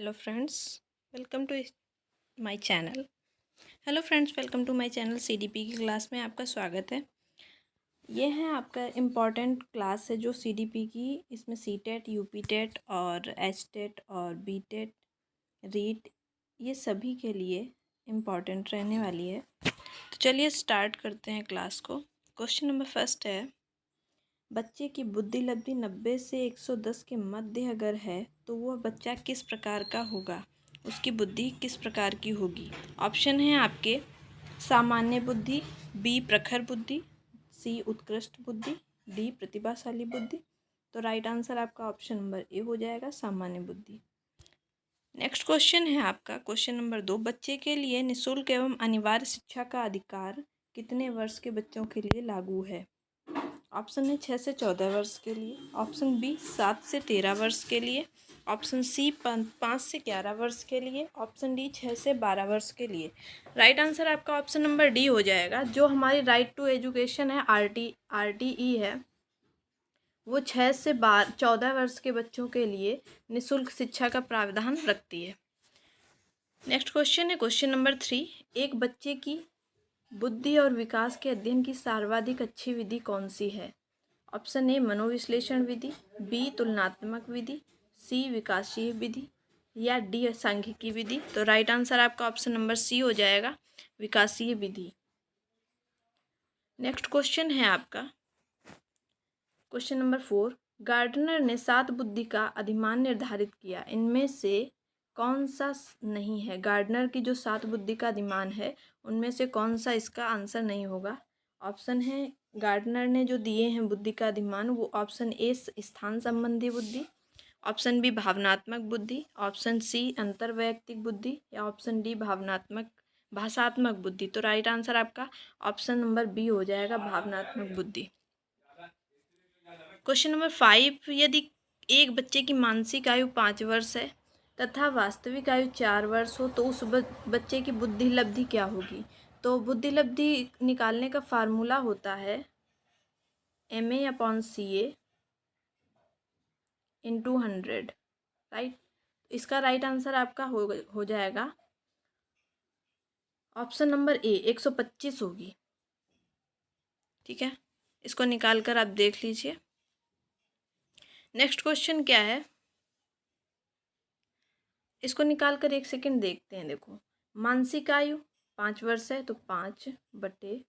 Hello friends, welcome to my channel. Hello friends, welcome to my channel. CDP की class में आपका स्वागत है। ये है आपका इम्पॉर्टेंट क्लास है जो सीडीपी की। इसमें सीटेट, यूपीटेट और एचटेट और बीटेट, रीट, ये सभी के लिए इम्पॉर्टेंट रहने वाली है। तो चलिए स्टार्ट करते हैं क्लास को। क्वेश्चन नंबर फर्स्ट है, बच्चे की बुद्धि लब्धि 90 से 110 के मध्य अगर है तो वह बच्चा किस प्रकार का होगा, उसकी बुद्धि किस प्रकार की होगी। ऑप्शन है आपके सामान्य बुद्धि, बी प्रखर बुद्धि, सी उत्कृष्ट बुद्धि, डी प्रतिभाशाली बुद्धि। तो राइट आंसर आपका ऑप्शन नंबर ए हो जाएगा, सामान्य बुद्धि। नेक्स्ट क्वेश्चन है आपका क्वेश्चन नंबर 2, बच्चे के लिए निःशुल्क एवं अनिवार्य शिक्षा का अधिकार कितने वर्ष के बच्चों के लिए लागू है। ऑप्शन है 6 से 14 वर्ष के लिए, ऑप्शन बी 7 से 13 वर्ष के लिए, ऑप्शन सी 5 से 11 वर्ष के लिए, ऑप्शन डी 6 से 12 वर्ष के लिए। राइट आंसर आपका ऑप्शन नंबर डी हो जाएगा। जो हमारी राइट टू एजुकेशन है, आरटीई है, वो 6 से 14 वर्ष के बच्चों के लिए निःशुल्क शिक्षा का प्रावधान रखती है। नेक्स्ट क्वेश्चन है क्वेश्चन नंबर 3, एक बच्चे की बुद्धि और विकास के अध्ययन की सर्वाधिक अच्छी विधि कौन सी है। ऑप्शन ए मनोविश्लेषण विधि, बी तुलनात्मक विधि, सी विकासीय विधि, या डी सांख्यिकी विधि। तो राइट आंसर आपका ऑप्शन नंबर सी हो जाएगा, विकासीय विधि। नेक्स्ट क्वेश्चन है आपका क्वेश्चन नंबर 4, गार्डनर ने 7 बुद्धि का अधिमान निर्धारित किया, इनमें से कौन सा नहीं है। गार्डनर की जो 7 बुद्धि का अधिमान है उनमें से कौन सा इसका आंसर नहीं होगा। ऑप्शन है गार्डनर ने जो दिए हैं बुद्धि का अधिमान, वो ऑप्शन ए स्थान संबंधी बुद्धि, ऑप्शन बी भावनात्मक बुद्धि, ऑप्शन सी अंतर्वैयक्तिक बुद्धि, या ऑप्शन डी भाषात्मक बुद्धि। तो राइट आंसर आपका ऑप्शन नंबर बी हो जाएगा, भावनात्मक बुद्धि। क्वेश्चन नंबर 5, यदि एक बच्चे की मानसिक आयु 5 वर्ष है तथा वास्तविक आयु 4 वर्ष हो तो उस बच्चे की बुद्धि लब्धि क्या होगी। तो बुद्धि लब्धि निकालने का फार्मूला होता है MA/CA × 100। राइट, इसका राइट आंसर आपका हो जाएगा ऑप्शन नंबर ए, 125 होगी। ठीक है, इसको निकाल कर आप देख लीजिए। नेक्स्ट क्वेश्चन क्या है, इसको निकाल कर एक सेकेंड देखते हैं। देखो, मानसिक आयु 5 वर्ष है तो 5 बटे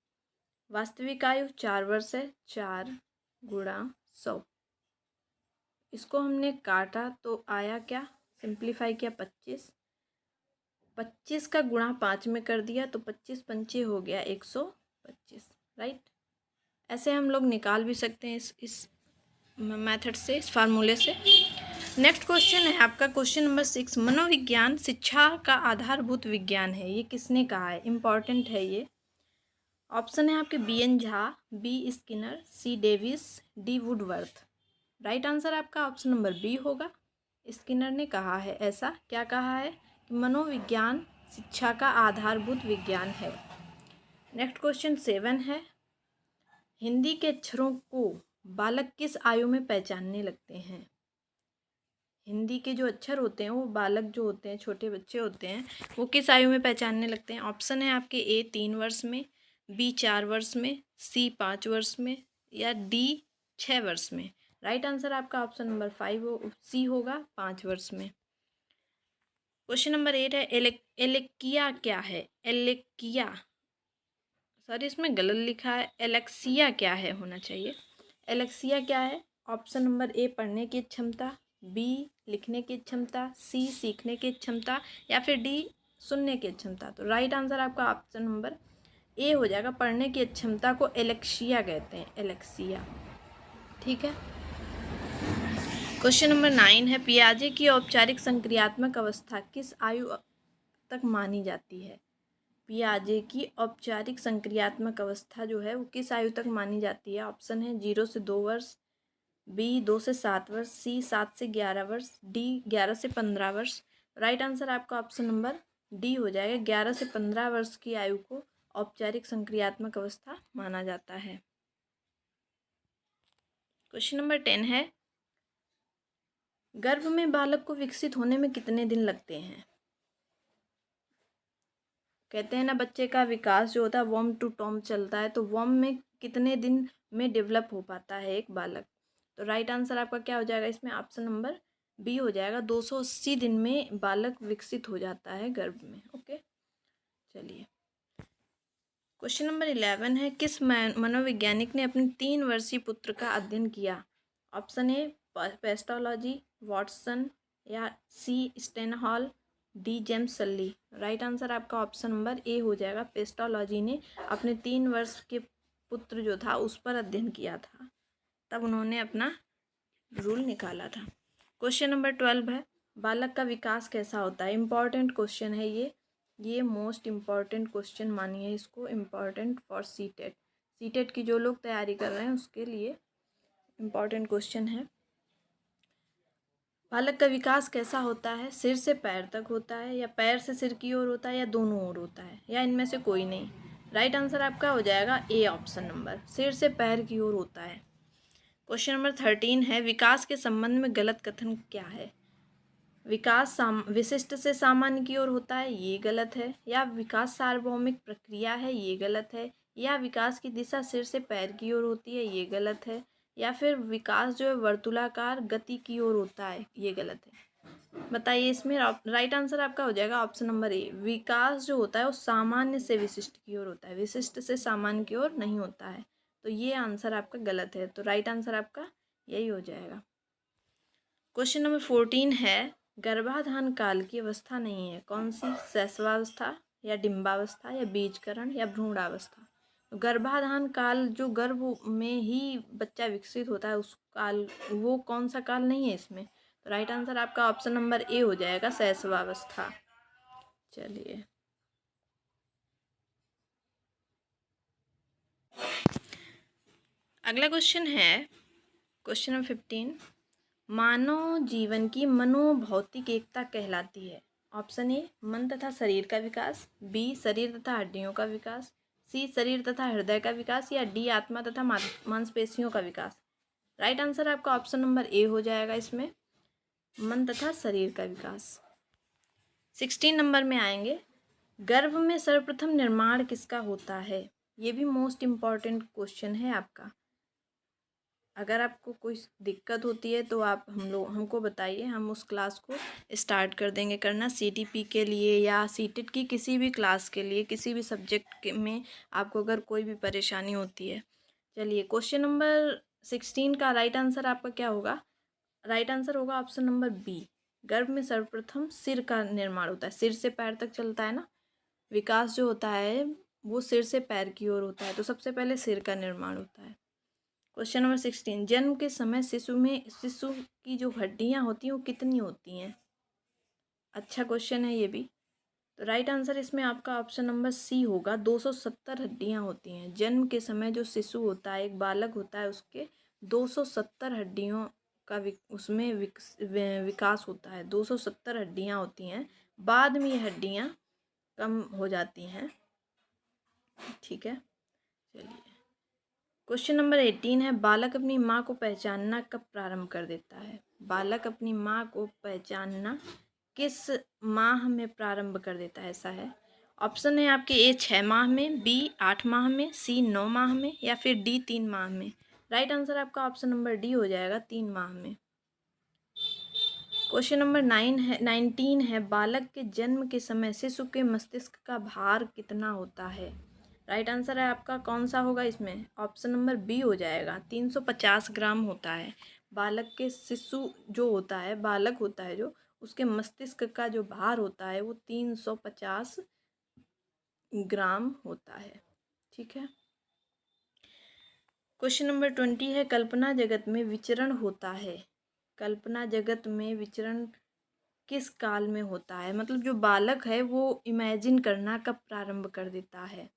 वास्तविक आयु 4 वर्ष है, 4 गुणा 100। इसको हमने काटा तो आया क्या, सिंप्लीफाई किया 25, 25 का गुणा 5 में कर दिया तो 25 पंचे हो गया 125। राइट, ऐसे हम लोग निकाल भी सकते हैं इस मेथड से, इस फार्मूले से। नेक्स्ट क्वेश्चन है आपका क्वेश्चन नंबर 6, मनोविज्ञान शिक्षा का आधारभूत विज्ञान है, ये किसने कहा है, इंपॉर्टेंट है ये। ऑप्शन है आपके BN Jha, b Skinner, c Davis, d Woodworth. Right answer आपका ऑप्शन नंबर बी होगा, स्किनर ने कहा है। ऐसा क्या कहा है कि मनोविज्ञान शिक्षा का आधारभूत विज्ञान है। नेक्स्ट क्वेश्चन 7 है, हिंदी के अक्षरों को बालक किस आयु में पहचानने लगते हैं। हिंदी के जो अक्षर होते हैं वो बालक जो होते हैं, छोटे बच्चे होते हैं, वो किस आयु में पहचानने लगते हैं। ऑप्शन है आपके ए 3 वर्ष में, बी 4 वर्ष में, सी 5 वर्ष में, या डी 6 वर्ष में। राइट आंसर आपका ऑप्शन नंबर 5 सी होगा, 5 वर्ष में। क्वेश्चन नंबर 8 है, एलेकिया क्या है। एलेकिया, सॉरी इसमें गलत लिखा है, एलेक्सिया क्या है होना चाहिए। एलेक्सिया क्या है। ऑप्शन नंबर ए पढ़ने की क्षमता, बी लिखने की क्षमता, सी सीखने की क्षमता, या फिर डी सुनने की क्षमता। तो राइट आंसर आपका ऑप्शन नंबर ए हो जाएगा, पढ़ने की क्षमता को एलेक्सिया कहते हैं, एलेक्सिया। ठीक है, क्वेश्चन नंबर 9 है, पियाजे की औपचारिक संक्रियात्मक अवस्था किस आयु तक मानी जाती है। पियाजे की औपचारिक संक्रियात्मक अवस्था जो है वो किस आयु तक मानी जाती है। ऑप्शन है 0 से 2 वर्ष, बी 2 से 7 वर्ष, सी 7 से 11 वर्ष, डी 11 से 15 वर्ष। राइट आंसर आपका ऑप्शन नंबर डी हो जाएगा, 11 से 15 वर्ष की आयु को औपचारिक संक्रियात्मक अवस्था माना जाता है। क्वेश्चन नंबर 10 है, गर्भ में बालक को विकसित होने में कितने दिन लगते हैं? कहते हैं ना बच्चे का विकास जो होता है वर्म टू टर्म चलता है, तो वर्म में कितने दिन में डेवलप हो पाता है एक बालक? तो राइट आंसर आपका क्या हो जाएगा इसमें? ऑप्शन नंबर बी हो जाएगा। 280 दिन में बालक विकसित हो जाता है गर्भ में। ओके, चलिए क्वेश्चन नंबर 11 है, किस मनोवैज्ञानिक ने अपने 3 वर्षीय पुत्र का अध्ययन किया? ऑप्शन ए पेस्टोलॉजी, वॉटसन, या सी स्टेनहॉल, डी जेम्स सल्ली। राइट आंसर आपका ऑप्शन नंबर ए हो जाएगा। पेस्टोलॉजी ने अपने 3 वर्ष के पुत्र जो था उस पर अध्ययन किया था, तब उन्होंने अपना रूल निकाला था। क्वेश्चन नंबर 12 है, बालक का विकास कैसा होता है? इम्पॉर्टेंट क्वेश्चन है ये मोस्ट इम्पॉर्टेंट क्वेश्चन मानिए इसको, इम्पॉर्टेंट फॉर सीटेट। सीटेट की जो लोग तैयारी कर रहे हैं उसके लिए इम्पॉर्टेंट क्वेश्चन है। बालक का विकास कैसा होता है? सिर से पैर तक होता है, या पैर से सिर की ओर होता है, या दोनों ओर होता है, या इनमें से कोई नहीं? राइट आंसर आपका हो जाएगा ए ऑप्शन नंबर, सिर से पैर की ओर होता है। क्वेश्चन नंबर 13 है, विकास के संबंध में गलत कथन क्या है? विकास विशिष्ट से सामान्य की ओर होता है, ये गलत है। या विकास सार्वभौमिक प्रक्रिया है, ये गलत है। या विकास की दिशा सिर से पैर की ओर होती है, ये गलत है। या फिर विकास जो है वर्तुलाकार गति की ओर होता है, ये गलत है। बताइए इसमें राइट आंसर आपका हो जाएगा ऑप्शन नंबर ए, विकास जो होता है वो सामान्य से विशिष्ट की ओर होता है, विशिष्ट से सामान्य की ओर नहीं होता है। तो ये आंसर आपका गलत है, तो राइट आंसर आपका यही हो जाएगा। क्वेश्चन नंबर 14 है, गर्भाधान काल की अवस्था नहीं है, कौन सी? शैशवावस्था, या डिम्बावस्था, या बीजकरण, या भ्रूणावस्था। तो गर्भाधान काल जो गर्भ में ही बच्चा विकसित होता है उस काल, वो कौन सा काल नहीं है इसमें? तो राइट आंसर आपका ऑप्शन नंबर ए हो जाएगा, शैशवावस्था। चलिए अगला क्वेश्चन है, क्वेश्चन नंबर 15, मानव जीवन की मनोभौतिक एकता कहलाती है? ऑप्शन ए मन तथा शरीर का विकास, बी शरीर तथा हड्डियों का विकास, सी शरीर तथा हृदय का विकास, या डी आत्मा तथा मांसपेशियों का विकास। राइट आंसर आपका ऑप्शन नंबर ए हो जाएगा इसमें, मन तथा शरीर का विकास। 16 नंबर में आएंगे, गर्भ में सर्वप्रथम निर्माण किसका होता है? ये भी मोस्ट इम्पॉर्टेंट क्वेश्चन है आपका। अगर आपको कोई दिक्कत होती है तो आप हमको बताइए, हम उस क्लास को स्टार्ट कर देंगे करना। सीटीपी के लिए या सीटेट की किसी भी क्लास के लिए, किसी भी सब्जेक्ट में आपको अगर कोई भी परेशानी होती है। चलिए क्वेश्चन नंबर 16 का राइट आंसर आपका क्या होगा? राइट आंसर होगा ऑप्शन नंबर बी, गर्भ में सर्वप्रथम सिर का निर्माण होता है, सिर से पैर तक चलता है ना विकास जो होता है, वो सिर से पैर की ओर होता है, तो सबसे पहले सिर का निर्माण होता है। क्वेश्चन नंबर 16, जन्म के समय शिशु की जो हड्डियां होती हैं वो कितनी होती हैं? अच्छा क्वेश्चन है ये भी। तो राइट आंसर इसमें आपका ऑप्शन नंबर सी होगा, 270 हड्डियां होती हैं। जन्म के समय जो शिशु होता है, एक बालक होता है, उसके 270 हड्डियों का उसमें विकास होता है। 270 हड्डियां होती हैं, बाद में ये हड्डियां कम हो जाती हैं। ठीक है, चलिए क्वेश्चन नंबर 18 है, बालक अपनी माँ को पहचानना कब प्रारंभ कर देता है? बालक अपनी माँ को पहचानना किस माह में प्रारंभ कर देता है? ऐसा है, ऑप्शन है आपके ए 6 माह में, बी 8 माह में, सी 9 माह में, या फिर डी 3 माह में। राइट आंसर आपका ऑप्शन नंबर डी हो जाएगा, 3 माह में। क्वेश्चन नंबर 19 है, बालक के जन्म के समय शिशु के मस्तिष्क का भार कितना होता है? राइट आंसर है आपका कौन सा होगा इसमें? ऑप्शन नंबर बी हो जाएगा, 350 ग्राम होता है। बालक के शिशु जो होता है, बालक होता है जो, उसके मस्तिष्क का जो भार होता है वो 350 ग्राम होता है। ठीक है, क्वेश्चन नंबर 20 है, कल्पना जगत में विचरण होता है? कल्पना जगत में विचरण किस काल में होता है? मतलब जो बालक है वो इमेजिन करना कब प्रारंभ कर देता है?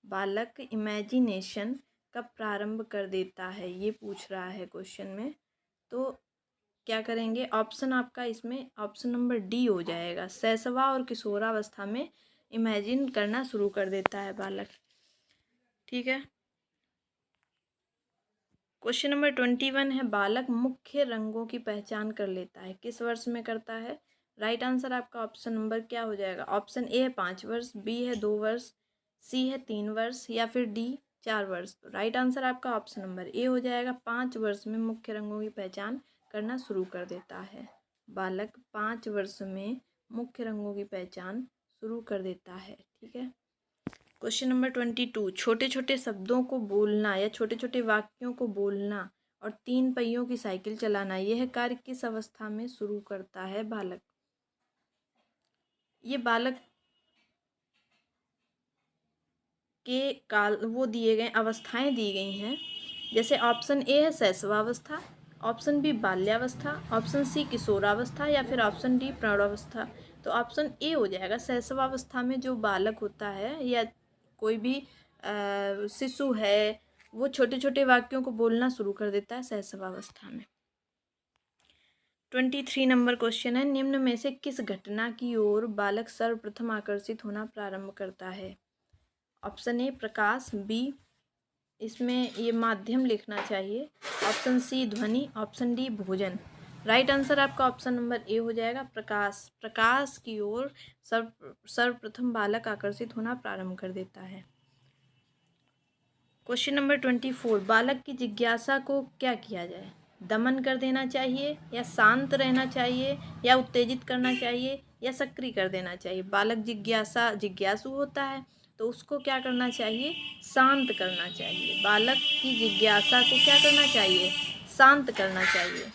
बालक इमेजिनेशन कब प्रारंभ कर देता है, ये पूछ रहा है क्वेश्चन में। तो क्या करेंगे, ऑप्शन आपका इसमें ऑप्शन नंबर डी हो जाएगा, शैशवा और किशोरावस्था में इमेजिन करना शुरू कर देता है बालक। ठीक है, क्वेश्चन नंबर 21 है, बालक मुख्य रंगों की पहचान कर लेता है, किस वर्ष में करता है? राइट आंसर आपका ऑप्शन नंबर क्या हो जाएगा? ऑप्शन ए है 5 वर्ष, बी है 2 वर्ष, सी है 3 वर्ष या फिर डी 4 वर्ष। तो राइट आंसर आपका ऑप्शन नंबर ए हो जाएगा, 5 वर्ष में मुख्य रंगों की पहचान करना शुरू कर देता है। बालक 5 वर्ष में मुख्य रंगों की पहचान शुरू कर देता है। ठीक है। क्वेश्चन नंबर 22, छोटे छोटे शब्दों को बोलना या छोटे छोटे वाक्यों को बोलना और 3 पहियों की साइकिल चलाना, यह कार्य किस अवस्था में शुरू करता है बालक? ये बालक के काल वो दिए गए अवस्थाएं दी गई हैं, जैसे ऑप्शन ए है शैशवावस्था, ऑप्शन बी बाल्यावस्था, ऑप्शन सी किशोरावस्था या फिर ऑप्शन डी प्रौढ़ावस्था। तो ऑप्शन ए हो जाएगा, शैशवावस्था में जो बालक होता है या कोई भी शिशु है वो छोटे छोटे वाक्यों को बोलना शुरू कर देता है शैशवावस्था में। 23 नंबर क्वेश्चन है, निम्न में से किस घटना की ओर बालक सर्वप्रथम आकर्षित होना प्रारंभ करता है? ऑप्शन ए प्रकाश, बी इसमें ये माध्यम लिखना चाहिए, ऑप्शन सी ध्वनि, ऑप्शन डी भोजन। राइट आंसर आपका ऑप्शन नंबर ए हो जाएगा, प्रकाश। प्रकाश की ओर सर्वप्रथम बालक आकर्षित होना प्रारंभ कर देता है। क्वेश्चन नंबर 24, बालक की जिज्ञासा को क्या किया जाए? दमन कर देना चाहिए या शांत रहना चाहिए या उत्तेजित करना चाहिए या सक्रिय कर देना चाहिए? बालक जिज्ञासु होता है तो उसको क्या करना चाहिए? शांत करना चाहिए। बालक की जिज्ञासा को क्या करना चाहिए? शांत करना चाहिए।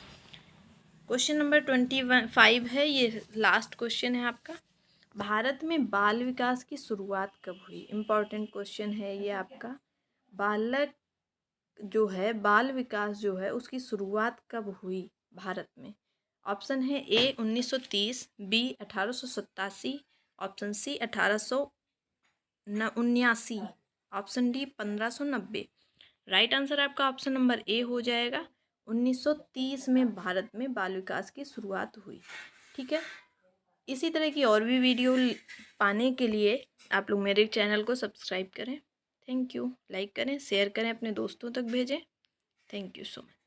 क्वेश्चन नंबर 25 है, ये लास्ट क्वेश्चन है आपका। भारत में बाल विकास की शुरुआत कब हुई? इम्पॉर्टेंट क्वेश्चन है ये आपका। बालक जो है बाल विकास जो है उसकी शुरुआत कब हुई भारत में? ऑप्शन है A 1930, B 1887, option C 1879, option D 1590। Right answer आपका ऑप्शन नंबर ए हो जाएगा, 1930 में भारत में बाल विकास की शुरुआत हुई। ठीक है। इसी तरह की और भी वीडियो पाने के लिए आप लोग मेरे चैनल को सब्सक्राइब करें। Thank you. लाइक करें, शेयर करें, अपने दोस्तों तक भेजें। Thank you so much.